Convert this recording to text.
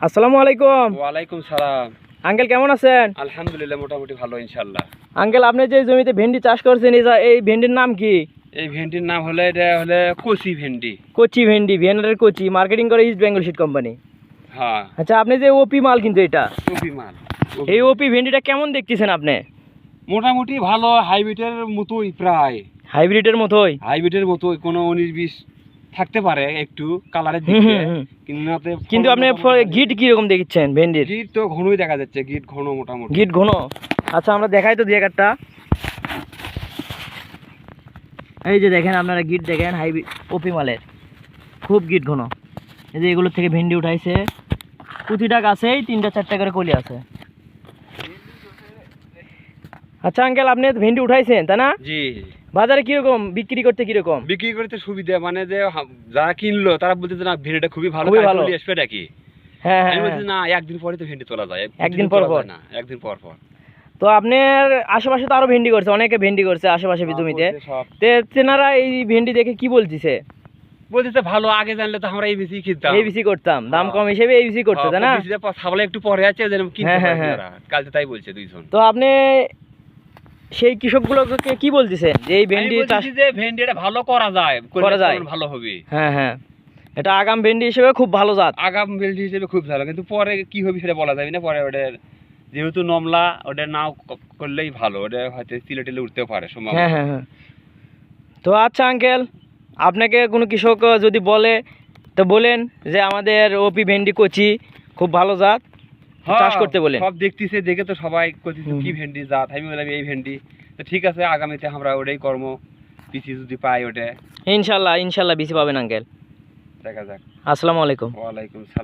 আসসালামু আলাইকুম। ওয়ালাইকুম সালাম। আঙ্কেল কেমন আছেন? আলহামদুলিল্লাহ, মোটামুটি ভালো ইনশাল্লাহ। আঙ্কেল আপনি যে জমিতে ভেন্ডি চাষ করছেন এই ভেন্ডির নাম কি? এই ভেন্ডির নাম হলো, এটা হলো কচি ভেন্ডি। কচি ভেন্ডি, ভিয়েনারের কচি, মার্কেটিং করে ইস্ট বেঙ্গল সিড কোম্পানি। হ্যাঁ, আচ্ছা, আপনি যে ওপি মাল কিন্তু এটা, কপি মাল। এই ওপি ভেন্ডিটা কেমন দেখতেছেন আপনি? মোটামুটি ভালো, হাইব্রিডের মতোই, প্রায় হাইব্রিডের মতোই। হাইব্রিডের মতোই, কোনো 19-20 থাকতে পারে একটু কালারের দিক দিয়ে, কিন্তু আপনি গিট কি রকম দেখছেন ভেন্ডির? গিট তো ঘনই দেখা যাচ্ছে, গিট ঘন মোটামুটি। গিট ঘন। আচ্ছা, আমরা দেখাই তো দুই একটা। এই যে দেখেন আপনারা, গিট দেখেন হাইব্রিড ওপি মালের, খুব গিট ঘন। এই যে এগুলোর থেকে ভেন্ডি উঠাইছে, প্রতিটা গাছেই 3-4টা করে কলি আছে। আচ্ছা আঙ্কেল, আপনি ভেন্ডি উঠাইছেন তাই না? জি। বাজারে কিরকম বিক্রি করতে, কিরকম বিক্রি করতে সুবিধা, মানে যে যারা কিনলো তারা বলতেছে না ভেন্ডিটা খুবই ভালো, খুবই ভালো। আসবে নাকি? হ্যাঁ আমি হ্যাঁ বলছি না, একদিন পরে তো ভেন্ডি তোলা যায়, একদিন পর পর না, একদিন পর পর। তো আপনার আশেপাশে তো আরো ভেন্ডি করছে, অনেকে ভেন্ডি করছে আশেপাশে জমিতে। তেনারা এই ভেন্ডি দেখে কি বলতেছে? বলতেছে ভালো, আগে জানলে তো আমরা এবিসি কিনতাম, এবিসি করতাম, দাম কম হিসেবে এবিসি করতে, তাই না? সাবলে একটু পরে আছে, যেন কিনতে পারে ওরা, কালকে তাই বলছে দুইজন। তো আপনি সেই কৃষকগুলোকে কি বলতেছেন যে এই ভেন্ডি চাষ, যে ভেন্ডিটা ভালো করা যায়, ভালো হবে? হ্যাঁ হ্যাঁ, এটা আগাম ভেন্ডি হিসেবে খুব ভালো জাত। আগাম ভেন্ডি হিসেবে খুব ভালো, কিন্তু পরে কি হবে সেটা বলা যাবে না। পরে ওদের যেহেতু নমলা, ওটা নাও করলেই ভালো, ওটা হয়তো তিলে টিলে উঠতেও পারে সম্ভব। হ্যাঁ হ্যাঁ হ্যাঁ। তো আচ্ছা আঙ্কেল, আপনাকে কোনো কৃষক যদি বলে, তো বলেন যে আমাদের ওপি ভেন্ডি কচি খুব ভালো জাত, চাষ করতে বলেন। সব দেখতেছে, দেখে তো সবাই করতেছে কি ভেন্ডি জাত, আমি বললাম এই ভেন্ডি। তো ঠিক আছে, আগামীতে আমরা ওটাই কর্ম, পিসি যদি পাই ওটা ইনশাল্লাহ ইনশাল্লাহ বিসি পাবেন আঙ্কেল। দেখা যাক। আসসালামু আলাইকুম। ওয়ালাইকুম সালাম।